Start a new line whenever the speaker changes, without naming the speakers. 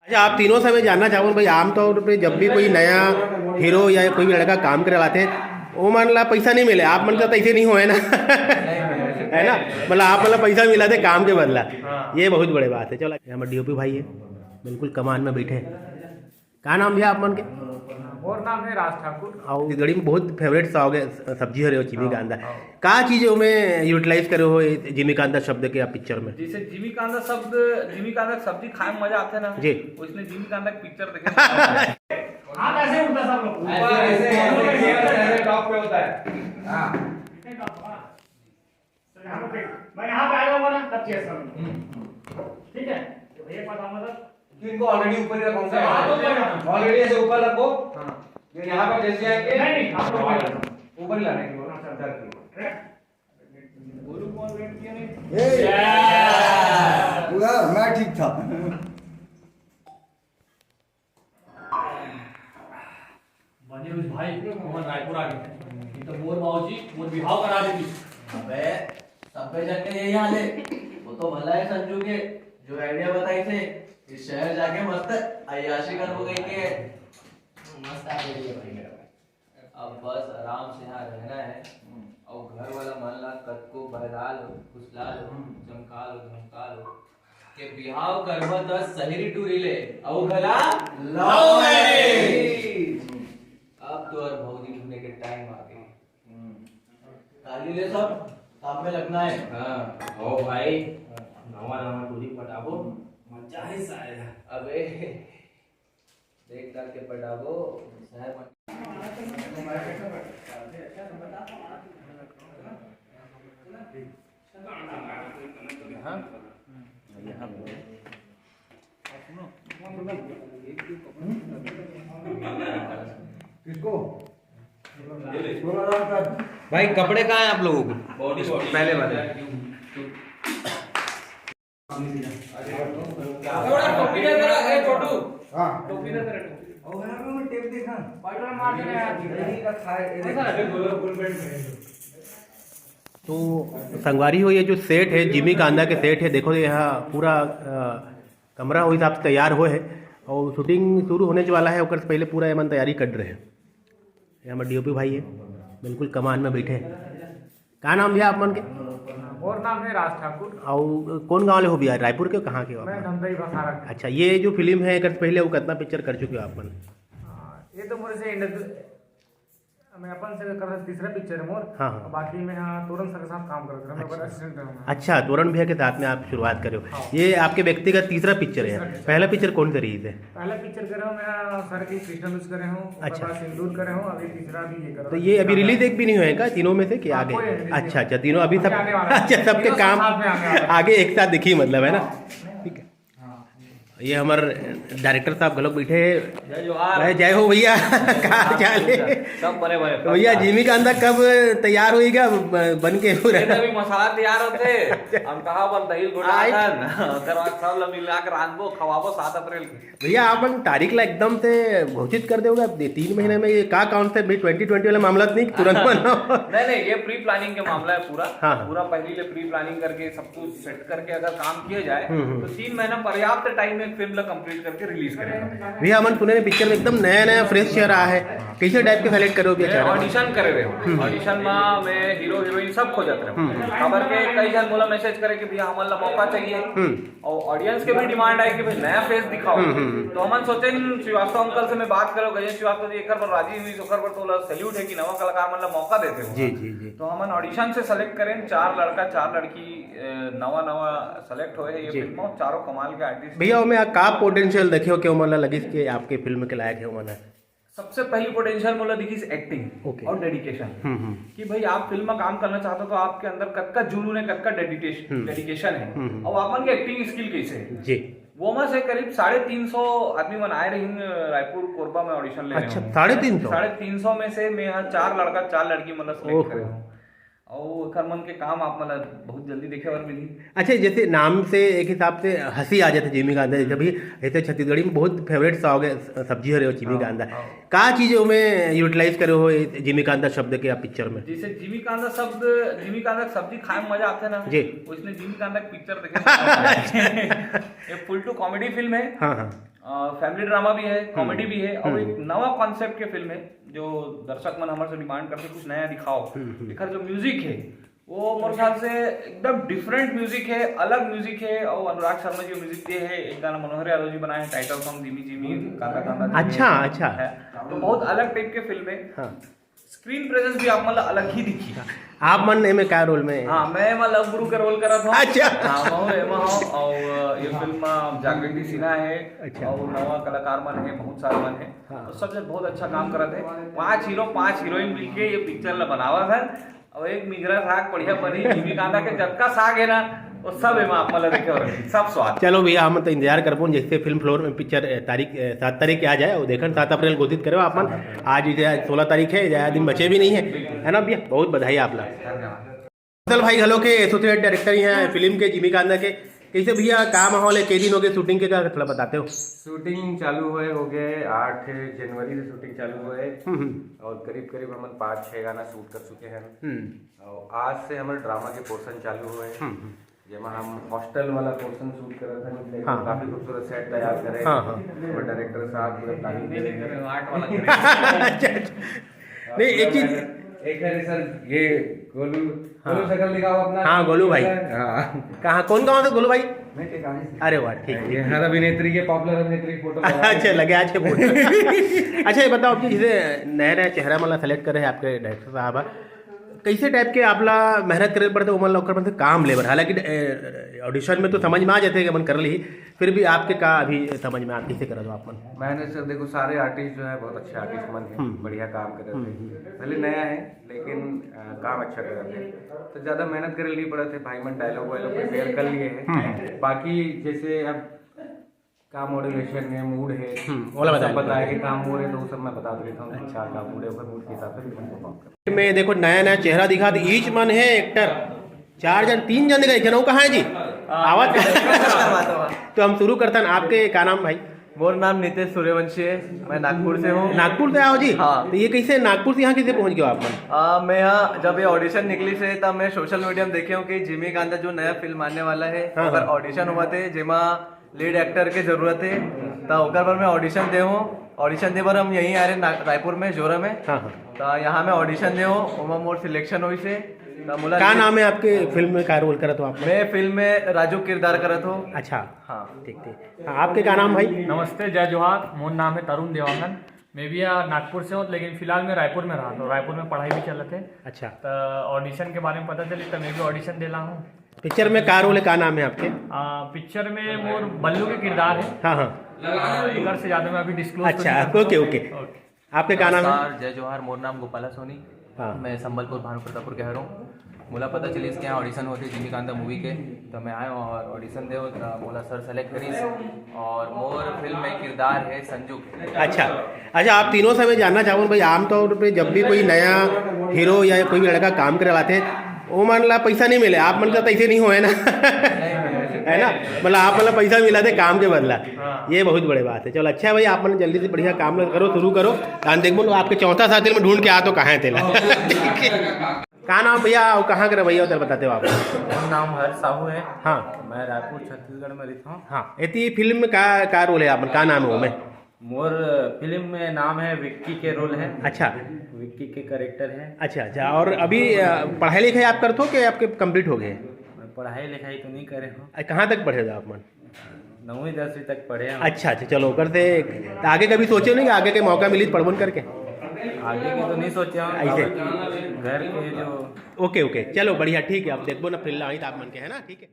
अच्छा, आप तीनों से मैं जानना चाहूँ भाई, आमतौर पे जब भी कोई नया हीरो या कोई भी लड़का काम करे लाते हैं, वो मान ला पैसा नहीं मिले, आप मतलब ऐसे नहीं हुए ना है ना, मतलब आप मतलब पैसा मिला थे काम के बदला, ये बहुत बड़ी बात है। चलो हमारे डीओपी भाई है, बिल्कुल कमान में बैठे हैं। क्या नाम भैया आप मन के?
और नाम है राज ठाकुर।
और गड़ी में बहुत फेवरेट सब्जी है जिमी कांदा, का चीज़ में यूटिलाइज करे हो जिमी कांदा शब्द के आप पिक्चर में?
जैसे जिमी कांदा शब्द, जिमी कांदा सब्जी खाए में मजा आता है ना
जी,
उसने जिमी कांदा की पिक्चर देखे। हाँ कैसे उठता सब लोग ऐसे टॉप पे होता है। हाँ मैं यहाँ पे आया हुआ ना तब चेस करूँगा, ठीक है? तो भैया पता मतलब
इनको ऑलरेडी ऊपर ही रखो, ऑलरेडी ऐसे ऊपर रखो। हाँ ये यहाँ पर जैसे आएंगे
नहीं आप लोग
ऊपर ही लाने की
गुरु कौन वेट किया नहीं
पूरा मैं ठीक था।
बने उस भाई मोहन रायपुर आ गए तो मोर बाबूजी मोर विवाह करा देगी।
अबे सबे जन के यही हाल है। वो तो भला है संजू के जो आइडिया बताई थे इस शहर जाके मस्त अय्याशी कर हो गई के मस्त आइडिया भाई मेरा भाई। अब बस आराम से यहाँ रहना है और घर वाला मन ला कद को बहला लो फुसला लो चमका लो धमका लो के बिहाव करवा 10 शहरी टूरी ले और गला लव मैरिज। अब तो और भौजी ढूंढने के टाइम आ गई। काली ले सब काम में लगना है।
हां ओ भाई नवा नवा टूरी पटाबो मजा है साया।
अबे देख कर के पटाबो शहर में
किसको
भाई कपड़े कहाँ हैं आप लोगों को?
बॉडी
पहले वाले
टोपी दे तेरा ए छोटू
हाँ
टोपी दे तेरा
और है ना मैं टेप देखा
पाइडर मार देना यार
यही का खाए
तो संगवारी हो, ये जो सेट है जिमी कांदा के सेट है, देखो यहाँ पूरा कमरा उस हिसाब से तैयार हो है और शूटिंग शुरू होने वाला है, ओकर से पहले पूरा एमन तैयारी कर रहे हैं। ये हमारे डीओपी भाई है, बिल्कुल कमान में बैठे हैं। क्या नाम भैया आप मन के?
और नाम है राज ठाकुर।
और कौन गाँव ले हो भैया, रायपुर के कहाँ के हो
मैं
आप?
धमदाई बसारा।
अच्छा, ये जो फिल्म है एक पहले वो कितना पिक्चर कर चुके हो आप मन?
ये तो मेरे से मैं अपन से कर तीसरा पिक्चर है मोर।
हाँ, हाँ।
बाकी मैं यहाँ तोरण सर के साथ काम करता हूँ, मैं बड़ा असिस्टेंट हूँ।
अच्छा, तोरण भैया के साथ में आप शुरुआत करे हो। ये आपके व्यक्तिगत तीसरा पिक्चर है। पहला पिक्चर कौन सा रही थे?
पहला पिक्चर करे हूँ मैं सर की कृष्ण लूज करे हूँ,
अच्छा।
सिंदूर करे हूँ, अभी तीसरा भी ये कर।
तो ये अभी रिलीज एक भी नहीं हुआ है क्या तीनों में से कि आगे?
कोई release नहीं
अच्छा अच्छा, तीनों अभी सब
आगे वाला है।
अच्छा, सबके
तीनों
काम
साथ में आने वाला है।
आगे एक साथ दिखी मतलब है ना। ठीक है, ये हमारे डायरेक्टर साहब गलत बैठे।
जय जोहार
भाई जय हो भैया कहाँ चाले
सब बड़े बड़े
तो भैया जिमी कांदा कब तैयार होएगा बन के पूरा?
अभी मसाला तैयार होते हम कहा बन दही गुड़ासन कर सब ला मिला के रांधबो खवाबो 7 अप्रैल के।
भैया आप तारीख ला एकदम से घोषित कर दोगे 3 महीने में? ये का कॉन्सेप्ट भाई 2020 वाला मामला तो नहीं तुरंत बनाओ?
नहीं ये प्री प्लानिंग के मामला है पूरा।
हाँ।
पूरा पहले प्री प्लानिंग करके सब कुछ सेट करके अगर काम किया जाए तो 3 महीना पर्याप्त टाइम में फिल्म ला कंप्लीट करके रिलीज करेंगे।
भैया अमन पुणे पिक्चर में एकदम नया नया फ्रेश चेहरा है, कैसे टाइप के सेलेक्ट करो भैया चेहरा?
ऑडिशन करे रहे ऑडिशन में मैं हीरो हीरोइन सब खो जाते रहे खबर के कई जन बोला मैसेज करे कि भैया हमन ला मौका चाहिए और ऑडियंस के भी डिमांड आई कि भाई नया फेस दिखाओ। तो हमन सोचे श्रीवास्तव अंकल से मैं बात करो गए श्रीवास्तव जी एक बार राजी हुई तो कर तो सैल्यूट है कि नवा कलाकार मन ला मौका देते हो।
जी जी जी।
तो हमन ऑडिशन से सेलेक्ट करें 4 लड़का 4 लड़की नवा नवा सेलेक्ट होए ये फिल्म चारों कमाल के आर्टिस्ट।
भैया मैं का पोटेंशियल देखे हो क्यों मतलब लगी कि आपके फिल्म के लायक है मैंने?
सबसे पहली पोटेंशियल बोला दिखी एक्टिंग
Okay.
और डेडिकेशन कि भाई आप फिल्म में काम करना चाहते हो तो आपके अंदर कद का जुनून है कद का डेडिकेशन है और आपन के एक्टिंग स्किल कैसे है
जी।
वो में से करीब 350 आदमी मन आए रही रायपुर कोरबा में ऑडिशन ले।
अच्छा 350?
350 में से मैं यहाँ 4 लड़का 4 लड़की मतलब सेलेक्ट करे हूँ और एकर मन के काम आप मतलब बहुत जल्दी देखे और मिली।
अच्छा, जैसे नाम से एक हिसाब से हंसी आ जाती जिमी कांदा, जैसे भी ऐसे छत्तीसगढ़ी में बहुत फेवरेट सब्जी है जिमी कांदा, का चीज़ों में यूटिलाइज करे हो जिमी कांदा शब्द के आप पिक्चर में?
जैसे जिमी कांदा शब्द, जिमी कांदा की सब्जी खाए में मजा आता है ना
जी,
उसने जिमी कांदा की पिक्चर देखे। ये फुल टू कॉमेडी फिल्म है।
हाँ हाँ।
फैमिली ड्रामा भी है, कॉमेडी भी है और एक नवा कॉन्सेप्ट के फिल्म है जो दर्शक मन हमारे से डिमांड करते कुछ नया दिखाओ। लेकिन जो म्यूजिक है वो मेरे ख्याल से एकदम डिफरेंट म्यूजिक है, अलग म्यूजिक है और अनुराग शर्मा जी म्यूजिक दिए है। एक गाना मनोहर यादव जी बनाए हैं, टाइटल सॉन्ग जिमी जिमी कांदा कांदा।
अच्छा
है तो बहुत अलग टाइप के फिल्म है।
हाँ।
स्क्रीन प्रेजेंस भी आप मतलब अलग ही दिखी।
आप मन में क्या रोल में?
हाँ, मैं मतलब गुरु का रोल करा था।
अच्छा।
हाँ, मैं एमा हूँ और ये फिल्म जागृति सिन्हा है।
अच्छा।
और नवा कलाकार मन है, बहुत सारे मन है।
हाँ।
तो सबसे बहुत अच्छा काम करा थे। 5 हीरो 5 हीरोइन मिलके ये पिक्चर बनावा था और एक मिगरा साग बढ़िया बनी। जिमी कांदा के जबका साग है ना वो सब है आप मतलब देखे और सब स्वाद।
चलो भैया हम तो इंतजार करबो जैसे फिल्म फ्लोर में पिक्चर तारीख 7 तारीख के आ जाए और देखन 7 अप्रैल घोषित करो अपन। आज 16 तारीख है, ज़्यादा दिन बचे भी नहीं है ना भैया। बहुत बधाई आप लोग। चल भाई हलो के एसोसिएट डायरेक्टर ही हैं फिल्म के जिमी कांदा के। कैसे भैया का माहौल है, कई दिन हो गए शूटिंग के, का थोड़ा बताते हो?
शूटिंग चालू हुए हो गए 8 जनवरी से शूटिंग चालू हुए और करीब करीब हम 5-6 गाना शूट कर चुके हैं। और आज से हमारे ड्रामा के पोर्शन चालू हुए जेमा हम हॉस्टल वाला पोर्शन शूट कर रहे थे।
हाँ।
काफी खूबसूरत सेट तैयार करे।
हाँ।
और डायरेक्टर साहब पूरा तारीफ दे रहे हैं।
8 वाला
नहीं एक चीज
एक है सर ये गोलू शक्ल दिखाओ अपना।
हाँ, गोलू भाई।
हाँ।
कहाँ कौन गाँव से गोलू भाई?
मैं टिकाने से।
अरे वाह ठीक
ये हर अभिनेत्री के पॉपुलर अभिनेत्री की फोटो
अच्छा लगे आज के फोटो। अच्छा ये बताओ कि जैसे नया नया चेहरा मतलब सेलेक्ट करे हैं आपके डायरेक्टर साहब, कैसे टाइप के आपला मेहनत करे पड़ते वो मतलब ओकर काम लेबर। हालांकि ऑडिशन में तो समझ में आ जाते कि अपन कर ली, फिर भी आपके का अभी समझ में आप कैसे करा दो आप मन?
मैंने सर देखो सारे आर्टिस्ट जो है बहुत अच्छे आर्टिस्ट मन है, बढ़िया काम कर रहे थे। भले नया है लेकिन काम अच्छा कर रहे थे तो ज़्यादा मेहनत करे नहीं पड़े थे। भाई मन डायलॉग वायलॉग प्रिपेयर कर लिए हैं। बाकी जैसे अब काम मॉड्यूलेशन है, मूड है, सब बताया कि काम हो रहे तो वो सब मैं बता देता हूँ। अच्छा काम मूड है मूड के हिसाब से परफॉर्म कर।
में देखो नया नया चेहरा दिखा तो ईच मन है एक्टर 4 जन 3 जन गए जनऊ कहाँ है जी आवाज तो हम शुरू करते हैं। आपके क्या नाम भाई?
मोर नाम नितेश सूर्यवंशी है, मैं नागपुर से हूँ।
नागपुर से आओ जी?
हाँ।
तो ये कैसे नागपुर से यहाँ कैसे पहुँच गए आप मन?
मैं यहाँ जब ये ऑडिशन निकली से तब मैं सोशल मीडिया में देखे हूँ कि जिमी कांदा जो नया फिल्म आने वाला है
हाँ,
अगर
हाँ।
ऑडिशन हुआ थे जेमा लीड एक्टर के जरूरत है तो ओकर पर मैं ऑडिशन दे हूँ। ऑडिशन दे पर हम यहीं आ रहे रायपुर में जोरा में।
हाँ हाँ।
तो यहाँ मैं ऑडिशन दे हूँ ओमा मोर सिलेक्शन हुई से।
क्या नाम है आपके फिल्म में, क्या रोल करत हो आप?
मैं फिल्म में राजू किरदार करत हूँ।
अच्छा
हाँ
ठीक ठीक। हाँ, आपके क्या नाम भाई?
नमस्ते, जय जोहार। मोर नाम है तरुण देवांगन। मैं भी यहाँ नागपुर से हूँ लेकिन फिलहाल मैं रायपुर में रहा हूँ। रायपुर में पढ़ाई भी चल रहे थे।
अच्छा।
तो ऑडिशन के बारे में पता चली तो मैं भी ऑडिशन दे रहा हूँ।
पिक्चर में क्या रोल है, क्या नाम है आपके?
पिक्चर में मोर बल्लू के किरदार है।
हाँ हाँ।
इधर से ज़्यादा मैं अभी डिस्क्लोज
अच्छा ओके ओके। आपके क्या नाम है?
जय जोहार, मोर नाम गोपाला सोनी।
हाँ।
मैं संबलपुर भानु प्रतापपुर के हूँ। मुला पता चली इसके यहाँ ऑडिशन होते जिमी कांदा मूवी के तो मैं आया और ऑडिशन दे बोला सर सेलेक्ट करीस और मोर फिल्म में किरदार है संजू के।
अच्छा अच्छा। आप तीनों से मैं जानना चाहूँ भाई आमतौर पे जब भी कोई नया हीरो या कोई भी लड़का काम करे लाते वो मान ला पैसा नहीं मिले, आप मन का तो ऐसे नहीं हो है ना है ना, मतलब आप मतलब पैसा मिला थे काम के बदला, ये बहुत बड़ी बात है। चलो अच्छा है भाई, आप मतलब जल्दी से बढ़िया काम करो, शुरू करो। देख बोलो आपके चौथा साथी में ढूंढ के आ तो कहाँ है तेला कहाँ नाम भैया और कहाँ के भैया उधर बताते हो आप?
मेरा नाम हर साहू है।
हाँ
मैं रायपुर छत्तीसगढ़ में रहता हूँ।
हाँ। इतनी फिल्म में का रोल है आप, क्या नाम है वो में?
मोर फिल्म में नाम है विक्की के रोल है।
अच्छा
विक्की के कैरेक्टर है।
अच्छा अच्छा। और अभी पढ़ाई लिखाई आप करते हो कि आपके कंप्लीट हो गए?
मैं पढ़ाई लिखाई तो नहीं करे हूँ।
कहाँ तक पढ़े थे आप मन?
9वीं 10वीं तक पढ़े हैं।
अच्छा अच्छा। चलो कर से आगे कभी सोचे नहीं कि आगे के मौका मिली पढ़ करके?
आगे की तो नहीं सोचा हूँ,
ऐसे
घर के जो
ओके ओके। चलो बढ़िया ठीक है। आप देखो ना फिल्म आई तो आप मन के है ना, ठीक है।